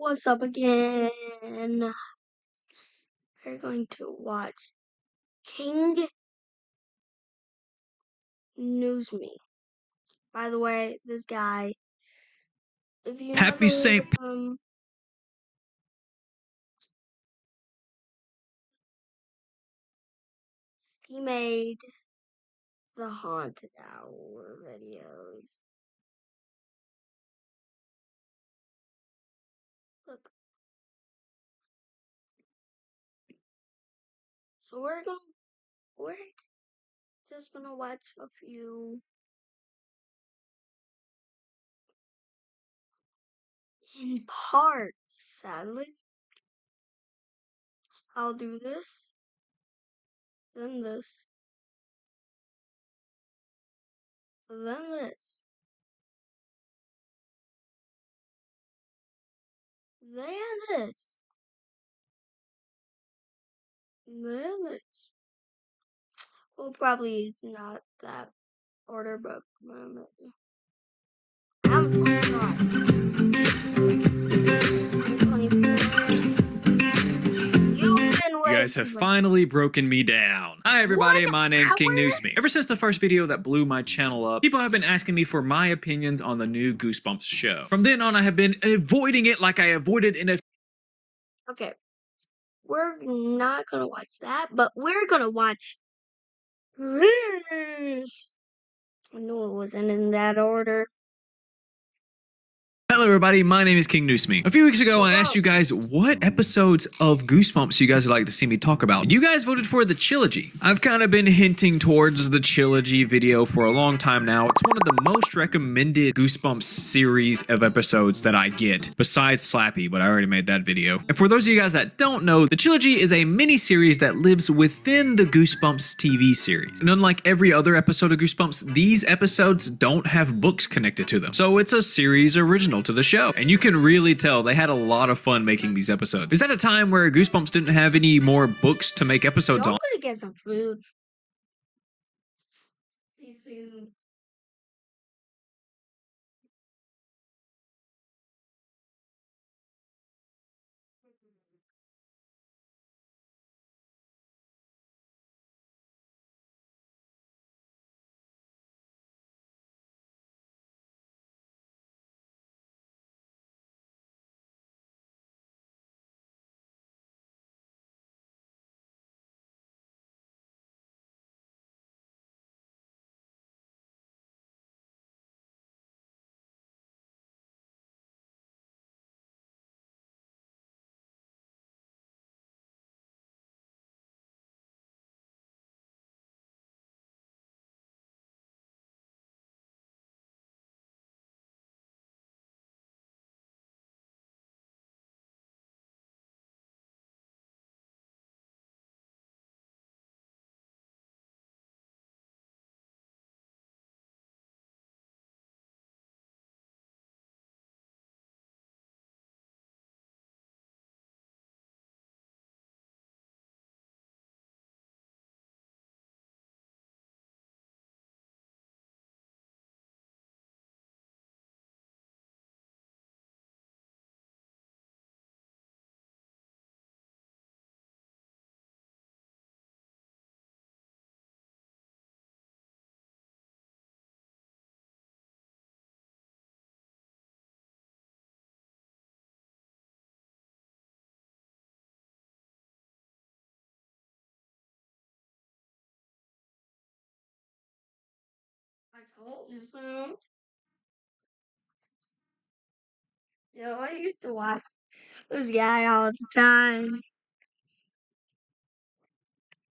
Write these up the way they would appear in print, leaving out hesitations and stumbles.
What's up again? We're going to watch King News Me. By the way, this guy, if you Happy never heard St. of him, he made the Haunted Hour videos. Look. So we're just gonna watch a few in parts, sadly. I'll do this, then this, then this, then this, then this. Well, probably it's not that order, but I'm just trying. You guys have finally broken me down. Hi everybody, my name's King News Me. Ever since the first video that blew my channel up, people have been asking me for my opinions on the new Goosebumps show. From then on, I have been avoiding it like I avoided in a... Okay, we're not gonna watch that, but we're gonna watch this. I knew it wasn't in that order. Hello everybody, my name is King News Me. A few weeks ago, I asked you guys what episodes of Goosebumps you guys would like to see me talk about. You guys voted for the trilogy. I've kind of been hinting towards the trilogy video for a long time now. It's one of the most recommended Goosebumps series of episodes that I get, besides Slappy, but I already made that video. And for those of you guys that don't know, the trilogy is a mini-series that lives within the Goosebumps TV series. And unlike every other episode of Goosebumps, these episodes don't have books connected to them. So it's a series original to the show, and you can really tell they had a lot of fun making these episodes. Is that a time where Goosebumps didn't have any more books to make episodes on? I'm gonna get some food. I told you so. Yo, I used to watch this guy all the time.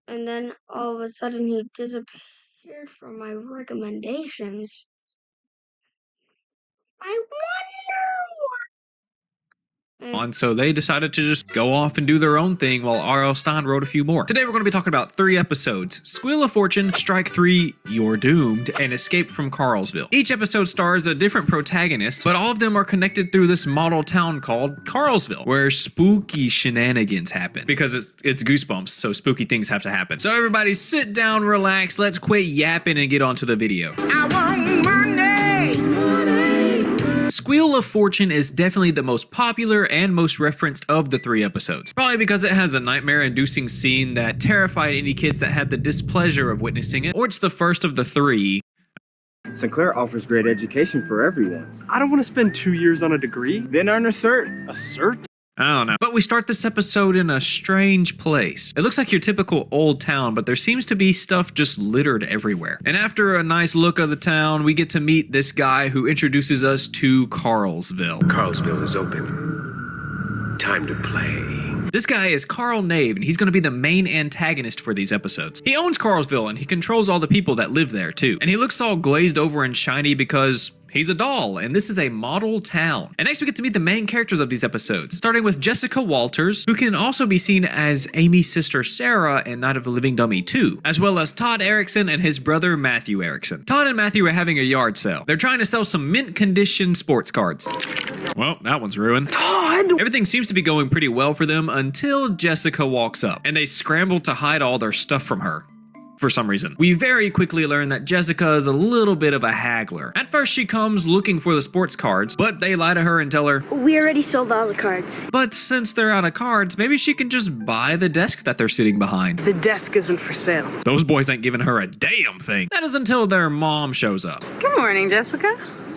And then all of a sudden he disappeared from my recommendations. I wonder On, so they decided to just go off and do their own thing while R.L. Stine wrote a few more. Today we're going to be talking about 3 episodes: Squeal of Fortune, Strike 3, You're Doomed, and Escape from Carlsville. Each episode stars a different protagonist, but all of them are connected through this model town called Carlsville, where spooky shenanigans happen. Because it's Goosebumps, so spooky things have to happen. So everybody sit down, relax, let's quit yapping and get on to the video. I want money. Wheel of Fortune is definitely the most popular and most referenced of the 3 episodes. Probably because it has a nightmare-inducing scene that terrified any kids that had the displeasure of witnessing it, or it's the first of the 3. Sinclair offers great education for everyone. I don't want to spend 2 years on a degree. Then earn a cert. A cert? I don't know. But we start this episode in a strange place. It looks like your typical old town, but there seems to be stuff just littered everywhere. And after a nice look of the town, we get to meet this guy who introduces us to Carlsville. Carlsville is open. Time to play. This guy is Carl Nave, and he's going to be the main antagonist for these episodes. He owns Carlsville, and he controls all the people that live there, too. And he looks all glazed over and shiny because he's a doll, and this is a model town. And next we get to meet the main characters of these episodes, starting with Jessica Walters, who can also be seen as Amy's sister Sarah in Night of the Living Dummy 2, as well as Todd Erickson and his brother Matthew Erickson. Todd and Matthew are having a yard sale. They're trying to sell some mint condition sports cards. Well, that one's ruined. Todd! Everything seems to be going pretty well for them until Jessica walks up, and they scramble to hide all their stuff from her. For some reason. We very quickly learn that Jessica is a little bit of a haggler. At first she comes looking for the sports cards, but they lie to her and tell her, "We already sold all the cards." but since they're out of cards, maybe she can just buy the desk that they're sitting behind. The desk isn't for sale. Those boys ain't giving her a damn thing. That is until their mom shows up. Good morning, Jessica.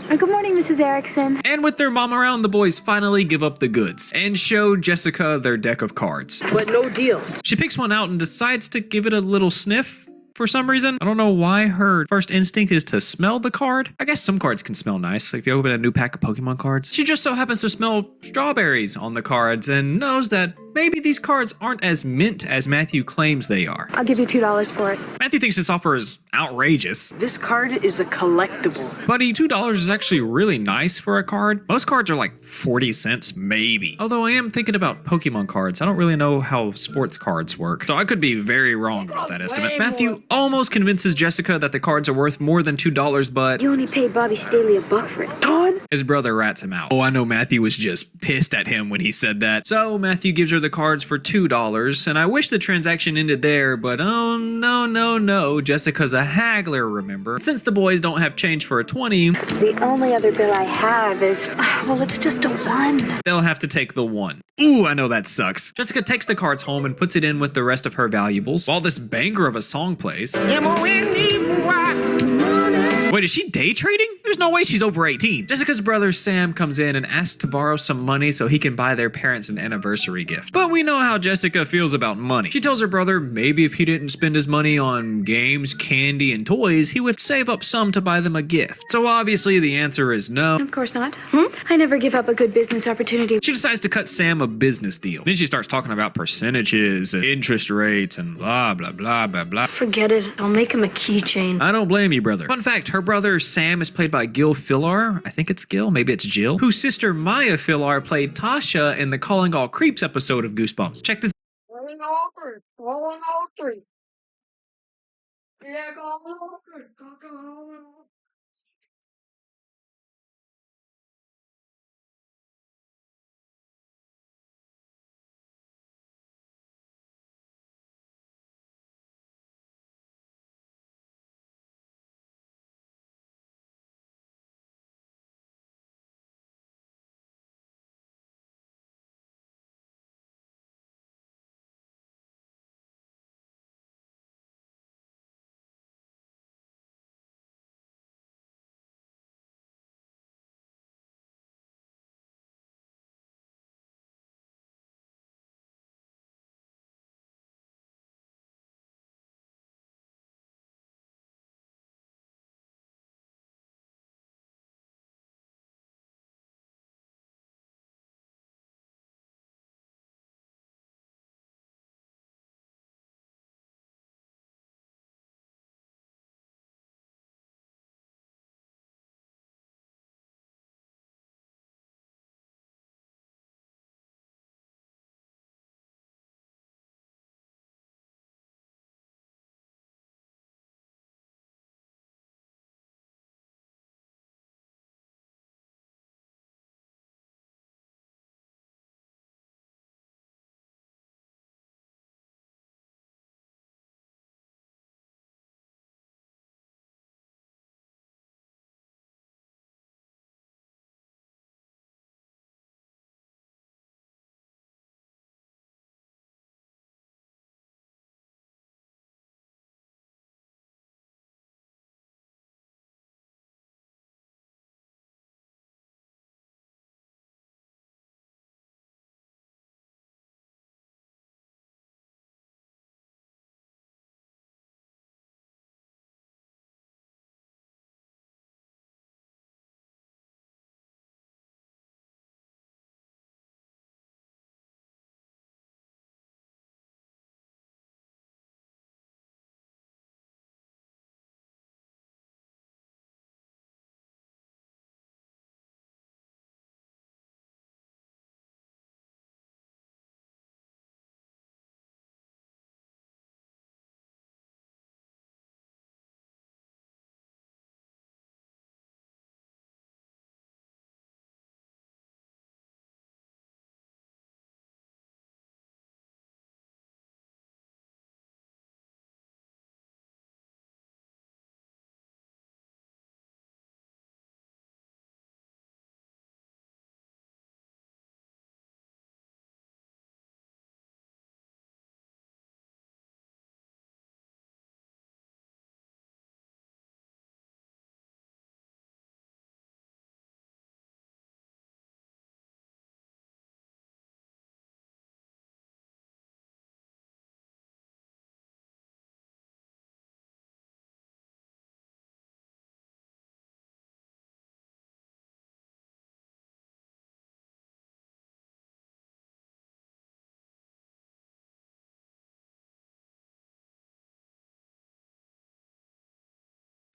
Good morning, Mrs. Erickson. And with their mom around, the boys finally give up the goods and show Jessica their deck of cards. But no deals. She picks one out and decides to give it a little sniff. For some reason, I don't know why her first instinct is to smell the card. I guess some cards can smell nice, like if you open a new pack of Pokemon cards. She just so happens to smell strawberries on the cards and knows that maybe these cards aren't as mint as Matthew claims they are. I'll give you $2 for it. Matthew thinks this offer is outrageous. This card is a collectible. Buddy, $2 is actually really nice for a card. Most cards are like 40 cents, maybe. Although I am thinking about Pokemon cards. I don't really know how sports cards work, so I could be very wrong about that estimate. Matthew almost convinces Jessica that the cards are worth more than $2, but You only paid Bobby Staley $1 for it. Todd? his brother rats him out. Oh, I know Matthew was just pissed at him when he said that. So Matthew gives her the cards for $2, and I wish the transaction ended there, but oh no, Jessica's a haggler, remember? Since the boys don't have change for a 20, The only other bill I have is, well, it's just a 1. they'll have to take the 1. Ooh, I know that sucks. Jessica takes the cards home and puts it in with the rest of her valuables, while this banger of a song plays. Wait, is she day trading? There's no way she's over 18. Jessica's brother Sam comes in and asks to borrow some money so he can buy their parents an anniversary gift. But we know how Jessica feels about money. She tells her brother maybe if he didn't spend his money on games, candy, and toys, he would save up some to buy them a gift. So obviously the answer is no. Of course not. I never give up a good business opportunity. She decides to cut Sam a business deal. Then she starts talking about percentages and interest rates and blah, blah, blah, blah, blah. Forget it. I'll make him a keychain. I don't blame you, brother. Fun fact, her brother Sam is played by Gil Filar. I think it's Gil, maybe it's Jill. Whose sister Maya Filar played Tasha in the Calling All Creeps episode of Goosebumps. Check this Calling all three. Calling all three. Yeah, calling all three. Calling all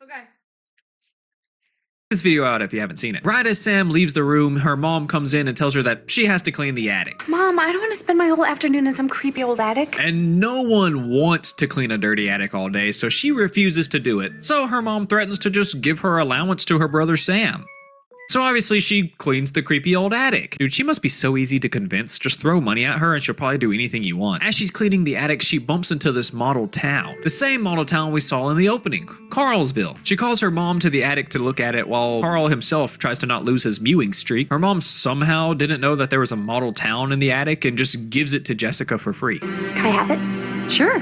Okay. This video out if you haven't seen it. Right as Sam leaves the room, her mom comes in and tells her that she has to clean the attic. Mom, I don't want to spend my whole afternoon in some creepy old attic. And no one wants to clean a dirty attic all day, so she refuses to do it. So her mom threatens to just give her allowance to her brother Sam. So obviously she cleans the creepy old attic. Dude, she must be so easy to convince. Just throw money at her and she'll probably do anything you want. As she's cleaning the attic, she bumps into this model town. The same model town we saw in the opening, Carlsville. She calls her mom to the attic to look at it while Carl himself tries to not lose his mewing streak. Her mom somehow didn't know that there was a model town in the attic and just gives it to Jessica for free. Can I have it? Sure.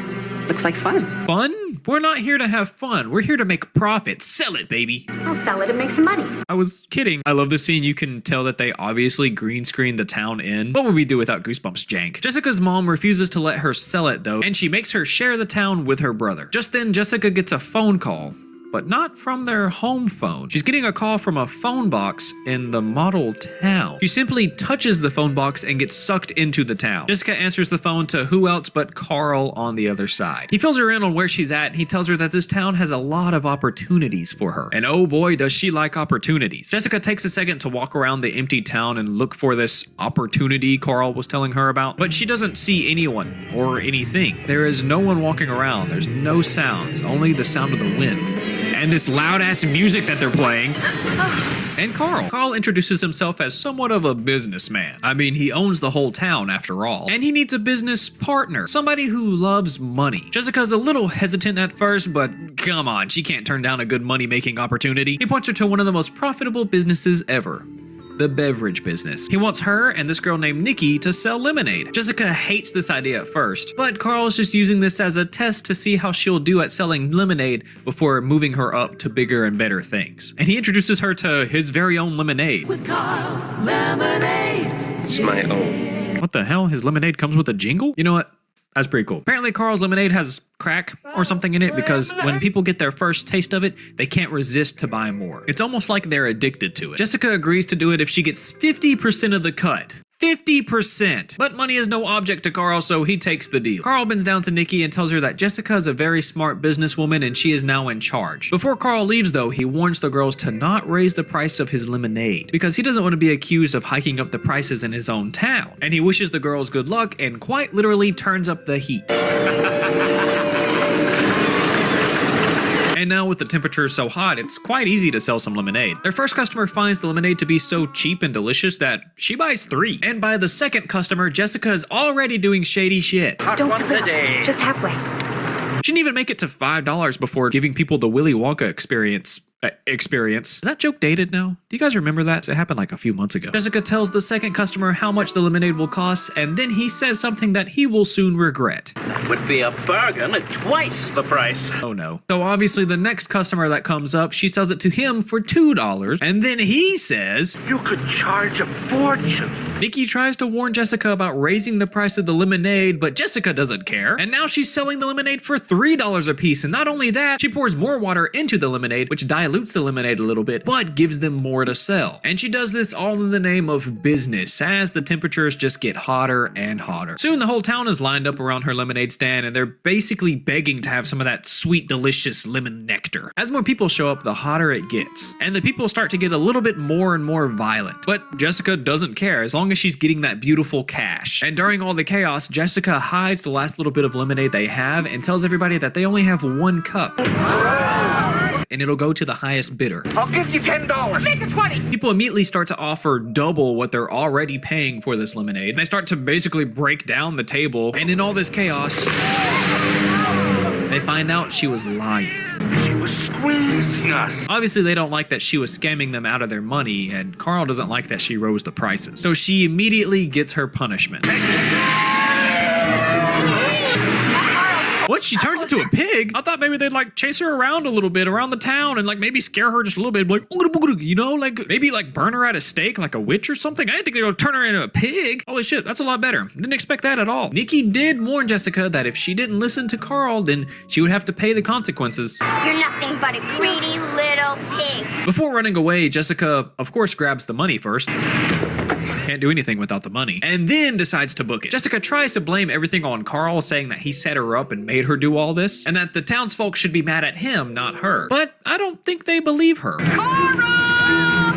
Looks like fun. Fun? We're not here to have fun. We're here to make profit. Sell it, baby. I'll sell it and make some money. I was kidding. I love the scene. You can tell that they obviously green screened the town in. What would we do without Goosebumps jank? Jessica's mom refuses to let her sell it though, and she makes her share the town with her brother. Just then, Jessica gets a phone call, but not from their home phone. She's getting a call from a phone box in the model town. She simply touches the phone box and gets sucked into the town. Jessica answers the phone to who else but Carl on the other side. He fills her in on where she's at and he tells her that this town has a lot of opportunities for her. And oh boy, does she like opportunities. Jessica takes a second to walk around the empty town and look for this opportunity Carl was telling her about, but she doesn't see anyone or anything. There is no one walking around. There's no sounds, only the sound of the wind. And this loud ass music that they're playing. And Carl. Carl introduces himself as somewhat of a businessman. I mean, he owns the whole town after all. And he needs a business partner. Somebody who loves money. Jessica's a little hesitant at first, but come on, she can't turn down a good money-making opportunity. He points her to one of the most profitable businesses ever. The beverage business. He wants her and this girl named Nikki to sell lemonade. Jessica hates this idea at first, but Carl is just using this as a test to see how she'll do at selling lemonade before moving her up to bigger and better things. And he introduces her to his very own lemonade. With Carl's lemonade. It's my own. What the hell? His lemonade comes with a jingle? You know what? That's pretty cool. Apparently Carl's lemonade has crack or something in it because when people get their first taste of it, they can't resist to buy more. It's almost like they're addicted to it. Jessica agrees to do it if she gets 50% of the cut. 50%! But money is no object to Carl, so he takes the deal. Carl bends down to Nikki and tells her that Jessica is a very smart businesswoman and she is now in charge. Before Carl leaves though, he warns the girls to not raise the price of his lemonade because he doesn't want to be accused of hiking up the prices in his own town. And he wishes the girls good luck and quite literally turns up the heat. And now with the temperature so hot, it's quite easy to sell some lemonade. Their first customer finds the lemonade to be so cheap and delicious that she buys 3. And by the second customer, Jessica is already doing shady shit. Don't give it up. Just halfway. She didn't even make it to $5 before giving people the Willy Wonka experience. Is that joke dated now? Do you guys remember that? It happened like a few months ago. Jessica tells the second customer how much the lemonade will cost, and then he says something that he will soon regret. That would be a bargain at twice the price. Oh no. So obviously the next customer that comes up, she sells it to him for $2, and then he says, You could charge a fortune. Nikki tries to warn Jessica about raising the price of the lemonade, but Jessica doesn't care. And now she's selling the lemonade for $3 a piece. And not only that, she pours more water into the lemonade, which dilutes the lemonade a little bit, but gives them more to sell. And she does this all in the name of business, as the temperatures just get hotter and hotter. Soon the whole town is lined up around her lemonade stand, and they're basically begging to have some of that sweet, delicious lemon nectar. As more people show up, the hotter it gets. And the people start to get a little bit more and more violent. But Jessica doesn't care, as long as she's getting that beautiful cash. And during all the chaos, Jessica hides the last little bit of lemonade they have and tells everybody that they only have 1 cup. And it'll go to the highest bidder. I'll give you $10. Make it 20. People immediately start to offer double what they're already paying for this lemonade. They start to basically break down the table, and in all this chaos, they find out she was lying. She was squeezing us. Obviously, they don't like that she was scamming them out of their money, and Carl doesn't like that she rose the prices. So she immediately gets her punishment. What? She turns into a pig? I thought maybe they'd like chase her around a little bit around the town and like maybe scare her just a little bit, like, you know, like maybe like burn her at a stake like a witch or something. I didn't think they would turn her into a pig. Holy shit, that's a lot better. Didn't expect that at all. Nikki did warn Jessica that if she didn't listen to Carl, then she would have to pay the consequences. You're nothing but a greedy little pig. Before running away, Jessica, of course, grabs the money first. can't do anything without the money, and then decides to book it. Jessica tries to blame everything on Carl, saying that he set her up and made her do all this, and that the townsfolk should be mad at him, not her. But I don't think they believe her.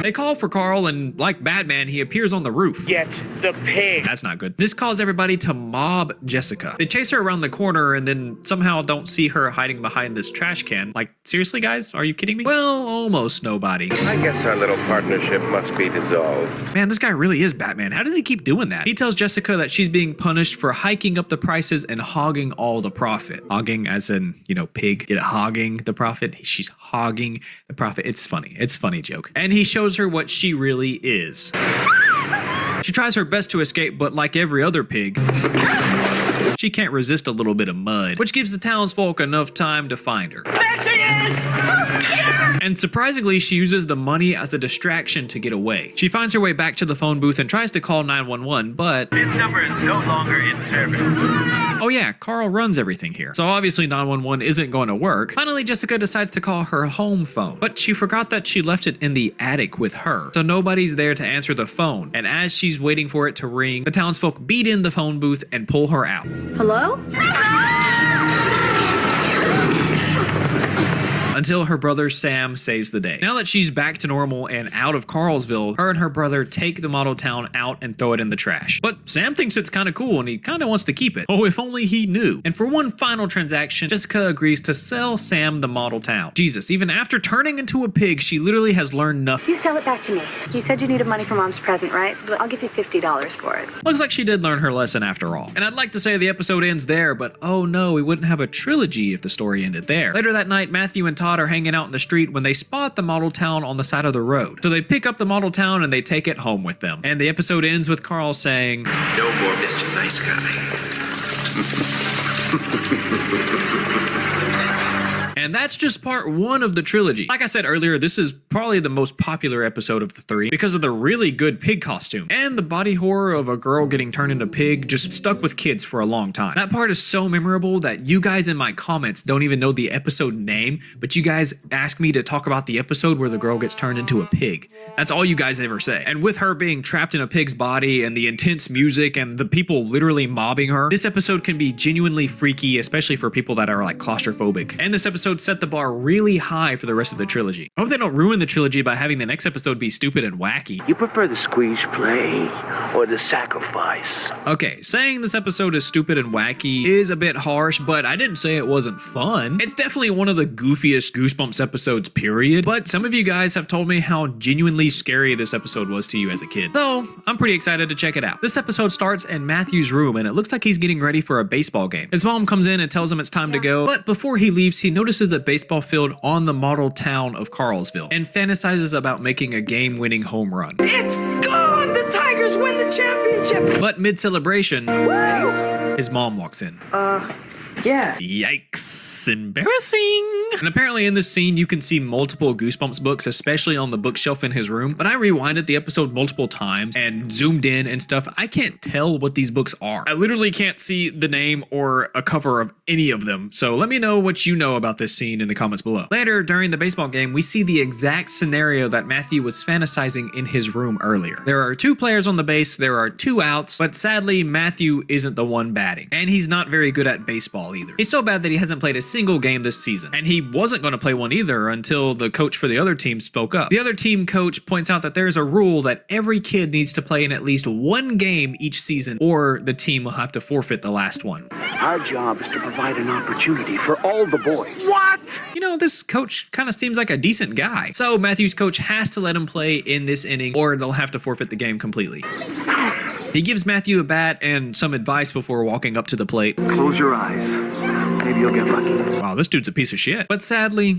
They call for Carl, and like Batman, he appears on the roof. Get the pig. That's not good. This caused everybody to mob Jessica. They chase her around the corner and then somehow don't see her hiding behind this trash can. Like, seriously, guys? Are you kidding me? Well, almost nobody. I guess our little partnership must be dissolved. Man, this guy really is Batman. How does he keep doing that? He tells Jessica that she's being punished for hiking up the prices and hogging all the profit. Hogging as in, you know, pig. Get it? Hogging the profit. She's hogging the profit. It's funny. It's a funny joke. And he shows her what she really is. She tries her best to escape, but like every other pig, she can't resist a little bit of mud, which gives the townsfolk enough time to find her. There she is! And surprisingly, she uses the money as a distraction to get away. She finds her way back to the phone booth and tries to call 911, but This number is no longer in service. oh yeah, Carl runs everything here. So obviously 911 isn't going to work. Finally, Jessica decides to call her home phone, but she forgot that she left it in the attic with her. So nobody's there to answer the phone. And as she's waiting for it to ring, the townsfolk beat in the phone booth and pull her out. Hello? Until her brother Sam saves the day. Now that she's back to normal and out of Carlsville, her and her brother take the model town out and throw it in the trash. But Sam thinks it's kind of cool and he kind of wants to keep it. Oh, if only he knew. And for one final transaction, Jessica agrees to sell Sam the model town. Jesus, even after turning into a pig, she literally has learned nothing. You sell it back to me. You said you needed money for Mom's present, right? But I'll give you $50 for it. Looks like she did learn her lesson after all. And I'd like to say the episode ends there, but oh no, we wouldn't have a trilogy if the story ended there. Later that night, Matthew and Todd are hanging out in the street when they spot the model town on the side of the road. So they pick up the model town and they take it home with them. And the episode ends with Carl saying, No more Mr. Nice Guy. and that's just part one of the trilogy. Like I said earlier, this is probably the most popular episode of the three because of the really good pig costume. And the body horror of a girl getting turned into pig just stuck with kids for a long time. That part is so memorable that you guys in my comments don't even know the episode name, but you guys ask me to talk about the episode where the girl gets turned into a pig. That's all you guys ever say. And with her being trapped in a pig's body and the intense music and the people literally mobbing her, this episode can be genuinely freaky, especially for people that are like claustrophobic. And this episode set the bar really high for the rest of the trilogy. I hope they don't ruin the trilogy by having the next episode be stupid and wacky. You prefer the squeeze play or the sacrifice? Okay, saying this episode is stupid and wacky is a bit harsh, but I didn't say it wasn't fun. It's definitely one of the goofiest Goosebumps episodes, period. But some of you guys have told me how genuinely scary this episode was to you as a kid. So I'm pretty excited to check it out. This episode starts in Matthew's room and it looks like he's getting ready for a baseball game. His mom comes in and tells him it's time to go, but before he leaves, he notices a baseball field on the model town of Carlsville and fantasizes about making a game-winning home run. It's gone! The Tigers win the championship! But mid-celebration, his mom walks in. Yeah. Yikes, embarrassing. And apparently in this scene, you can see multiple Goosebumps books, especially on the bookshelf in his room. But I rewinded the episode multiple times and zoomed in and stuff. I can't tell what these books are. I literally can't see the name or a cover of any of them. So let me know what you know about this scene in the comments below. Later, during the baseball game, we see the exact scenario that Matthew was fantasizing in his room earlier. There are 2 players on the base, there are 2 outs, but sadly, Matthew isn't the one batting. And he's not very good at baseball either. He's so bad that he hasn't played a single game this season. And he wasn't going to play one either until the coach for the other team spoke up. The other team coach points out that there's a rule that every kid needs to play in at least 1 game each season or the team will have to forfeit the last one. Our job is to provide an opportunity for all the boys. What? You know, this coach kind of seems like a decent guy. So Matthew's coach has to let him play in this inning or they'll have to forfeit the game completely. He gives Matthew a bat and some advice before walking up to the plate. Close your eyes. Maybe you'll get lucky. Wow, this dude's a piece of shit. But sadly,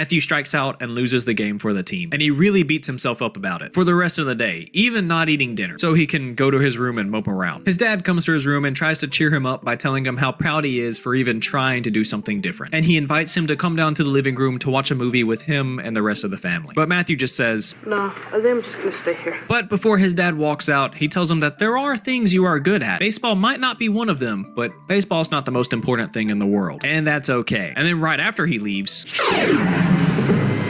Matthew strikes out and loses the game for the team, and he really beats himself up about it for the rest of the day, even not eating dinner, so he can go to his room and mope around. His dad comes to his room and tries to cheer him up by telling him how proud he is for even trying to do something different, and he invites him to come down to the living room to watch a movie with him and the rest of the family. But Matthew just says, No, I think I'm just gonna stay here. but before his dad walks out, he tells him that there are things you are good at. Baseball might not be one of them, but baseball's not the most important thing in the world, and that's okay. And then right after he leaves,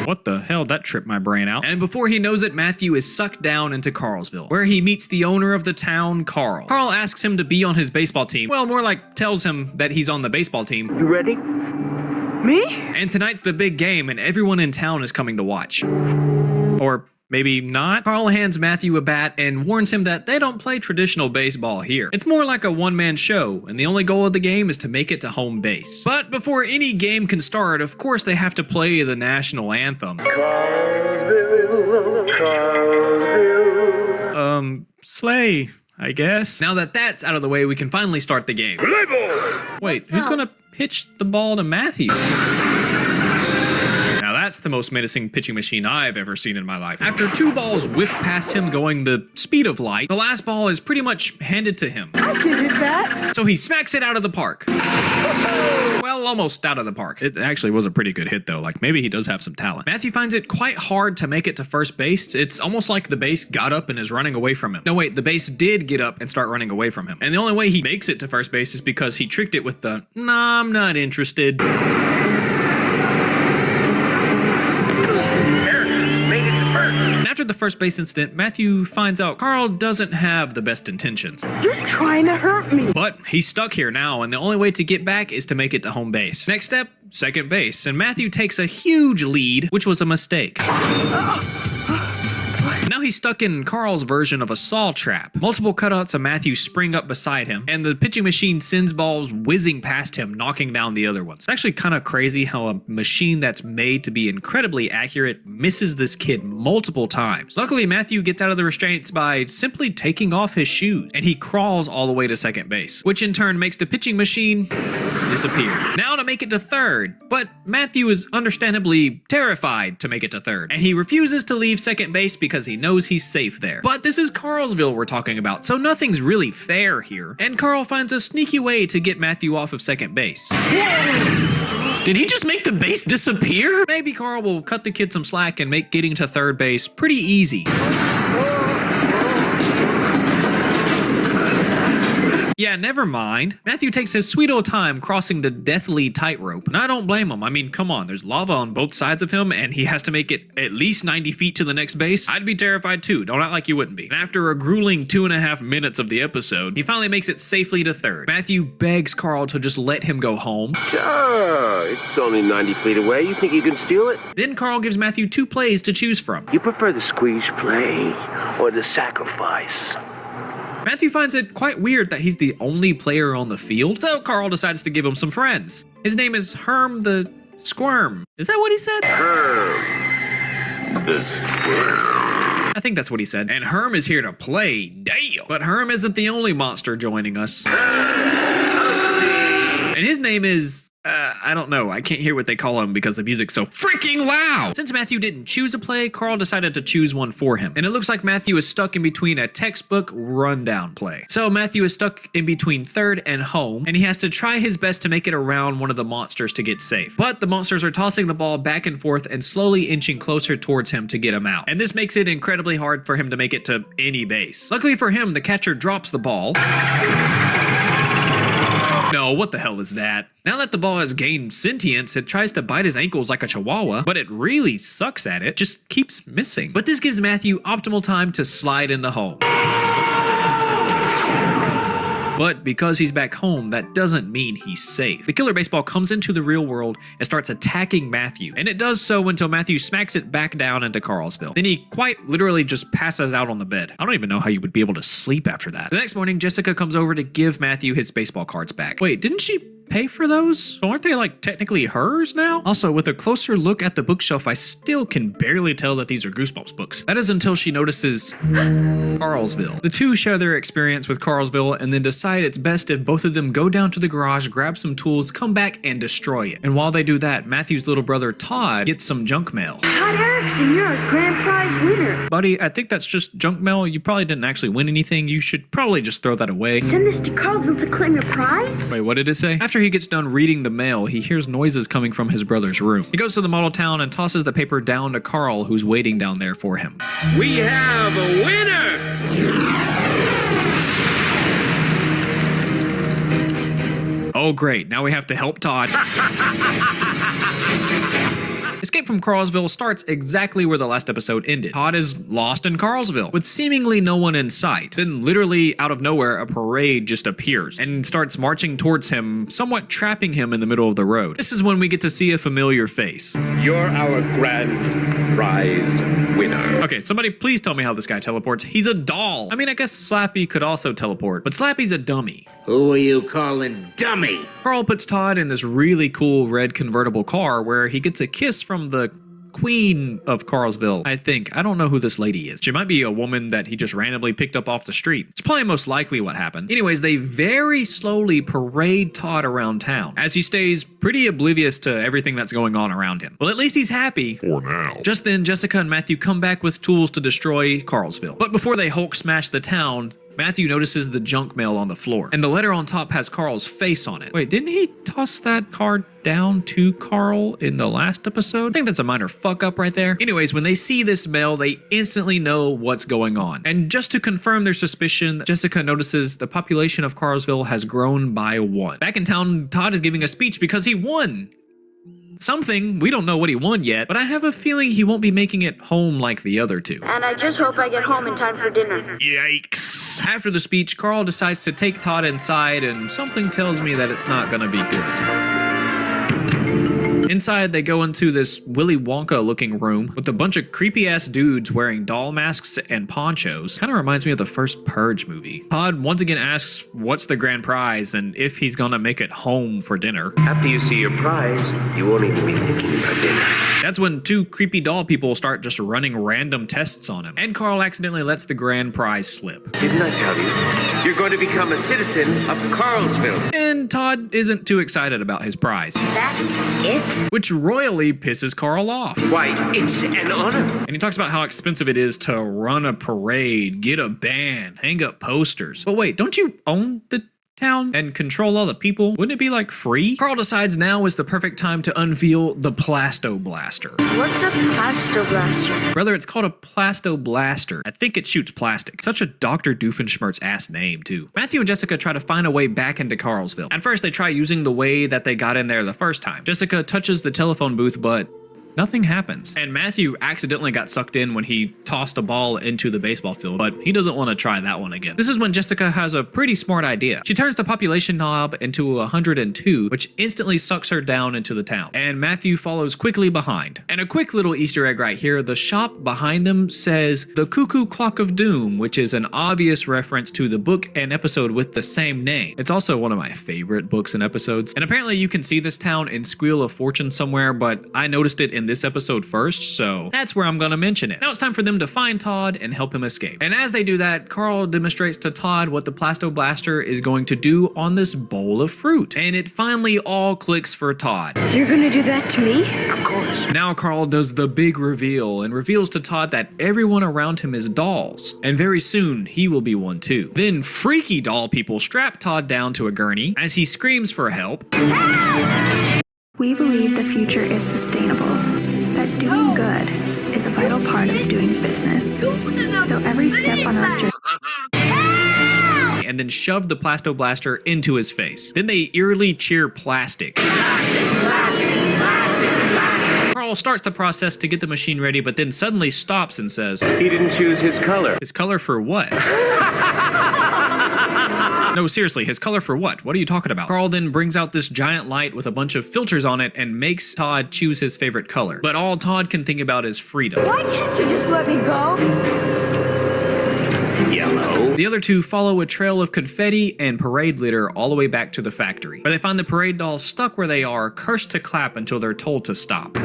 what the hell, that tripped my brain out. And before he knows it, Matthew is sucked down into Carlsville, where he meets the owner of the town, Carl. Carl asks him to be on his baseball team. Well, more like tells him that he's on the baseball team. You ready? Me? And tonight's the big game, and everyone in town is coming to watch. Or maybe not. Carl hands Matthew a bat and warns him that they don't play traditional baseball here. It's more like a one-man show, and the only goal of the game is to make it to home base. But before any game can start, of course they have to play the national anthem. Slay, I guess. Now that that's out of the way, we can finally start the game. Wait, who's gonna pitch the ball to Matthew? Now that's the most menacing pitching machine I've ever seen in my life. After two balls whiff past him going the speed of light, the last ball is pretty much handed to him. I can hit that. So he smacks it out of the park. Well, almost out of the park. It actually was a pretty good hit though, like maybe he does have some talent. Matthew finds it quite hard to make it to first base. It's almost like the base got up and is running away from him. No wait, the base did get up and start running away from him. And the only way he makes it to first base is because he tricked it with the, nah, I'm not interested. And after the first base incident, Matthew finds out Carl doesn't have the best intentions. You're trying to hurt me. But he's stuck here now, and the only way to get back is to make it to home base. Next step, second base, and Matthew takes a huge lead, which was a mistake. Now he's stuck in Carl's version of a saw trap. Multiple cutouts of Matthew spring up beside him, and the pitching machine sends balls whizzing past him, knocking down the other ones. It's actually kind of crazy how a machine that's made to be incredibly accurate misses this kid multiple times. Luckily, Matthew gets out of the restraints by simply taking off his shoes, and he crawls all the way to second base, which in turn makes the pitching machine disappear. Now to make it to third, but Matthew is understandably terrified to make it to third, and he refuses to leave second base because he knows he's safe there. But this is Carlsville we're talking about, so nothing's really fair here, and Carl finds a sneaky way to get Matthew off of second base. Did he just make the base disappear? Maybe Carl will cut the kid some slack and make getting to third base pretty easy. Yeah, never mind. Matthew takes his sweet old time crossing the deathly tightrope. And I don't blame him. I mean, come on, there's lava on both sides of him, and he has to make it at least 90 feet to the next base. I'd be terrified too. Don't act like you wouldn't be. And after a grueling 2.5 minutes of the episode, he finally makes it safely to third. Matthew begs Carl to just let him go home. Sure, it's only 90 feet away. You think you can steal it? Then Carl gives Matthew 2 plays to choose from. You prefer the squeeze play or the sacrifice? Matthew finds it quite weird that he's the only player on the field, so Carl decides to give him some friends. His name is Herm the Squirm. Is that what he said? Herm the Squirm. I think that's what he said. And Herm is here to play. Damn! But Herm isn't the only monster joining us. And his name is... I don't know. I can't hear what they call him because the music's so freaking loud. Since Matthew didn't choose a play, Carl decided to choose one for him. And it looks like Matthew is stuck in between a textbook rundown play. So Matthew is stuck in between third and home, and he has to try his best to make it around one of the monsters to get safe. But the monsters are tossing the ball back and forth and slowly inching closer towards him to get him out. And this makes it incredibly hard for him to make it to any base. Luckily for him, the catcher drops the ball. No, what the hell is that? Now that the ball has gained sentience, it tries to bite his ankles like a chihuahua, but it really sucks at it, just keeps missing. But this gives Matthew optimal time to slide into home. But because he's back home, that doesn't mean he's safe. The killer baseball comes into the real world and starts attacking Matthew, and it does so until Matthew smacks it back down into Carlsville. Then he quite literally just passes out on the bed. I don't even know how you would be able to sleep after that. The next morning, Jessica comes over to give Matthew his baseball cards back. Wait, didn't she pay for those? So aren't they like technically hers now? Also, with a closer look at the bookshelf, I still can barely tell that these are Goosebumps books. That is until she notices Carlsville. The two share their experience with Carlsville and then decide it's best if both of them go down to the garage, grab some tools, come back and destroy it. And while they do that, Matthew's little brother Todd gets some junk mail. Todd Erickson, you're a grand prize winner. Buddy, I think that's just junk mail. You probably didn't actually win anything. You should probably just throw that away. Send this to Carlsville to claim your prize? Wait, what did it say? After he gets done reading the mail, he hears noises coming from his brother's room. He goes to the model town and tosses the paper down to Carl, who's waiting down there for him. We have a winner! Oh great, now we have to help Todd. Escape from Carlsville starts exactly where the last episode ended. Todd is lost in Carlsville, with seemingly no one in sight. Then literally out of nowhere, a parade just appears and starts marching towards him, somewhat trapping him in the middle of the road. This is when we get to see a familiar face. You're our grand prize winner. Okay, somebody please tell me how this guy teleports. He's a doll. I mean, I guess Slappy could also teleport, but Slappy's a dummy. Who are you calling dummy? Carl puts Todd in this really cool red convertible car where he gets a kiss from the queen of Carlsville, I think. I don't know who this lady is. She might be a woman that he just randomly picked up off the street. It's probably most likely what happened. Anyways, they very slowly parade Todd around town as he stays pretty oblivious to everything that's going on around him. Well, at least he's happy. For now. Just then, Jessica and Matthew come back with tools to destroy Carlsville. But before they Hulk smash the town, Matthew notices the junk mail on the floor, and the letter on top has Carl's face on it. Wait, didn't he toss that card down to Carl in the last episode? I think that's a minor fuck up right there. Anyways, when they see this mail, they instantly know what's going on. And just to confirm their suspicion, Jessica notices the population of Carlsville has grown by 1. Back in town, Todd is giving a speech because he won something. We don't know what he won yet, but I have a feeling he won't be making it home like the other two. And I just hope I get home in time for dinner. Yikes. After the speech, Carl decides to take Todd inside, and something tells me that it's not gonna be good. Inside, they go into this Willy Wonka looking room with a bunch of creepy ass dudes wearing doll masks and ponchos. Kind of reminds me of the first Purge movie. Todd once again asks what's the grand prize and if he's gonna make it home for dinner. After you see your prize, you won't even be thinking about dinner. That's when 2 creepy doll people start just running random tests on him, and Carl accidentally lets the grand prize slip. Didn't I tell you? You're going to become a citizen of Carlsville. And Todd isn't too excited about his prize, That's it? which royally pisses Carl off. Why, it's an honor. And he talks about how expensive it is to run a parade, get a band, hang up posters. But wait, don't you own the town and control all the people? Wouldn't it be like free? Carl decides now is the perfect time to unveil the Plasto Blaster. What's a Plasto Blaster? Brother, it's called a Plasto Blaster. I think it shoots plastic. Such a Dr. Doofenshmirtz ass name too. Matthew and Jessica try to find a way back into Carlsville. At first they try using the way that they got in there the first time. Jessica touches the telephone booth, but nothing happens. And Matthew accidentally got sucked in when he tossed a ball into the baseball field, but he doesn't want to try that one again. This is when Jessica has a pretty smart idea. She turns the population knob into 102, which instantly sucks her down into the town. And Matthew follows quickly behind. And a quick little Easter egg right here, the shop behind them says The Cuckoo Clock of Doom, which is an obvious reference to the book and episode with the same name. It's also one of my favorite books and episodes. And apparently you can see this town in Squeal of Fortune somewhere, but I noticed it in this episode first, so that's where I'm gonna mention it. Now it's time for them to find Todd and help him escape. And as they do that, Carl demonstrates to Todd what the Plasto Blaster is going to do on this bowl of fruit. And it finally all clicks for Todd. You're gonna do that to me? Of course. Now Carl does the big reveal and reveals to Todd that everyone around him is dolls, and very soon he will be one too. Then freaky doll people strap Todd down to a gurney as he screams for help. We believe the future is sustainable, that doing good is a vital part of doing business. So every step on our journey. And then shove the Plasto Blaster into his face. Then they eerily cheer plastic. Carl starts the process to get the machine ready, but then suddenly stops and says, He didn't choose his color. his color for what? No, seriously, his color for what? What are you talking about? Carl then brings out this giant light with a bunch of filters on it and makes Todd choose his favorite color. But all Todd can think about is freedom. Why can't you just let me go? Yellow. No. The other two follow a trail of confetti and parade litter all the way back to the factory, where they find the parade dolls stuck where they are, cursed to clap until they're told to stop.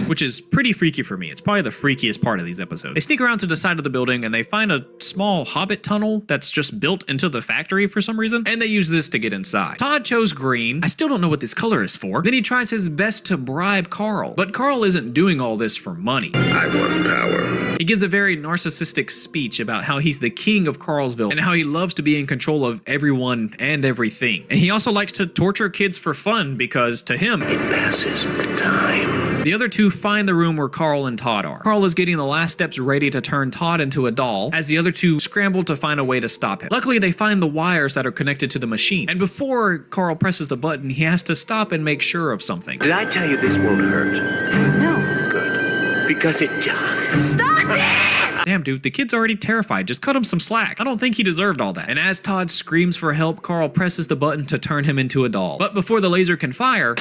Which is pretty freaky for me. It's probably the freakiest part of these episodes. They sneak around to the side of the building and they find a small hobbit tunnel that's just built into the factory for some reason, and they use this to get inside. Todd chose green. I still don't know what this color is for. Then he tries his best to bribe Carl, but Carl isn't doing all this for money. I want power. He gives a very narcissistic speech about how he's the king of Carlsville and how he loves to be in control of everyone and everything. And he also likes to torture kids for fun because, to him, It passes the time. the other two find the room where Carl and Todd are. Carl is getting the last steps ready to turn Todd into a doll, as the other two scramble to find a way to stop him. Luckily, they find the wires that are connected to the machine, and before Carl presses the button, he has to stop and make sure of something. Did I tell you this won't hurt? No. Good. Because it does. Stop it! Damn, dude, the kid's already terrified. Just cut him some slack. I don't think he deserved all that. And as Todd screams for help, Carl presses the button to turn him into a doll. But before the laser can fire,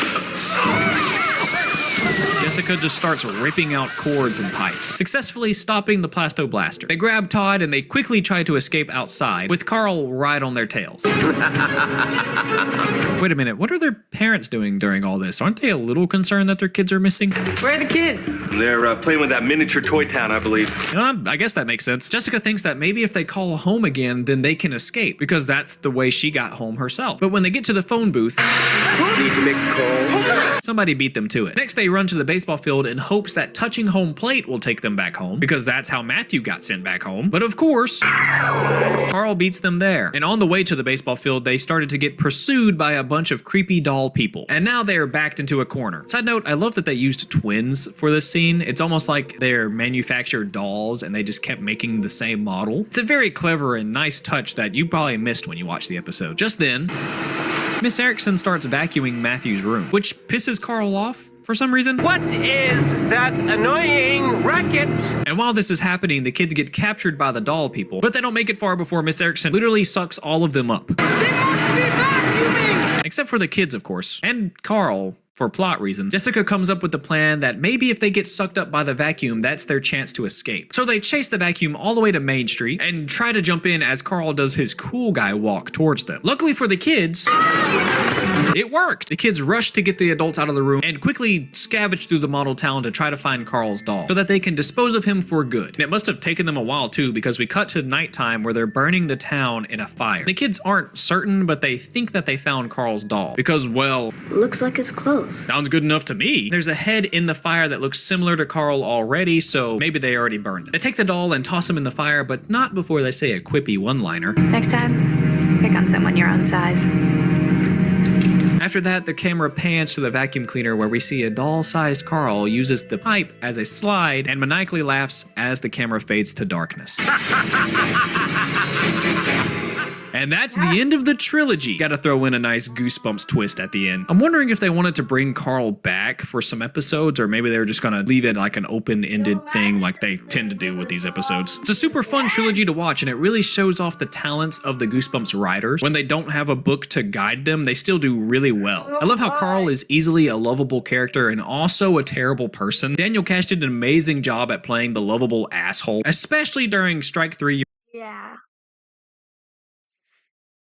Jessica just starts ripping out cords and pipes, successfully stopping the Plasto Blaster. They grab Todd and they quickly try to escape outside, with Carl right on their tails. Wait a minute, what are their parents doing during all this? Aren't they a little concerned that their kids are missing? Where are the kids? They're playing with that miniature toy town, I believe. I guess that makes sense. Jessica thinks that maybe if they call home again, then they can escape, because that's the way she got home herself. But when they get to the phone booth, Need to make a call. somebody beat them to it. Next, they run to the baseball field in hopes that touching home plate will take them back home, because that's how Matthew got sent back home. But of course, Carl beats them there. And on the way to the baseball field, they started to get pursued by a bunch of creepy doll people. And now they are backed into a corner. Side note, I love that they used twins for this scene. It's almost like they're manufactured dolls and they just kept making the same model. It's a very clever and nice touch that you probably missed when you watched the episode. Just then, Miss Erickson starts vacuuming Matthew's room, which pisses Carl off for some reason. What is that annoying racket? And while this is happening, the kids get captured by the doll people, but they don't make it far before Miss Erickson literally sucks all of them up. They must be vacuuming! Except for the kids, of course, and Carl. For plot reasons, Jessica comes up with the plan that maybe if they get sucked up by the vacuum, that's their chance to escape. So they chase the vacuum all the way to Main Street and try to jump in as Carl does his cool guy walk towards them. Luckily for the kids, it worked. The kids rush to get the adults out of the room and quickly scavenge through the model town to try to find Carl's doll so that they can dispose of him for good. And it must have taken them a while too, because we cut to nighttime where they're burning the town in a fire. The kids aren't certain, but they think that they found Carl's doll because, well, Looks like it's close. sounds good enough to me. There's a head in the fire that looks similar to Carl already, so maybe they already burned it. They take the doll and toss him in the fire, but not before they say a quippy one-liner. Next time, pick on someone your own size. After that, the camera pans to the vacuum cleaner where we see a doll-sized Carl uses the pipe as a slide and maniacally laughs as the camera fades to darkness. And that's the end of the trilogy. Gotta throw in a nice Goosebumps twist at the end. I'm wondering if they wanted to bring Carl back for some episodes, or maybe they were just gonna leave it like an open-ended thing like they tend to do with these episodes. It's a super fun trilogy to watch, and it really shows off the talents of the Goosebumps writers. When they don't have a book to guide them, they still do really well. I love how Carl is easily a lovable character and also a terrible person. Daniel Cash did an amazing job at playing the lovable asshole, especially during Strike 3. Yeah.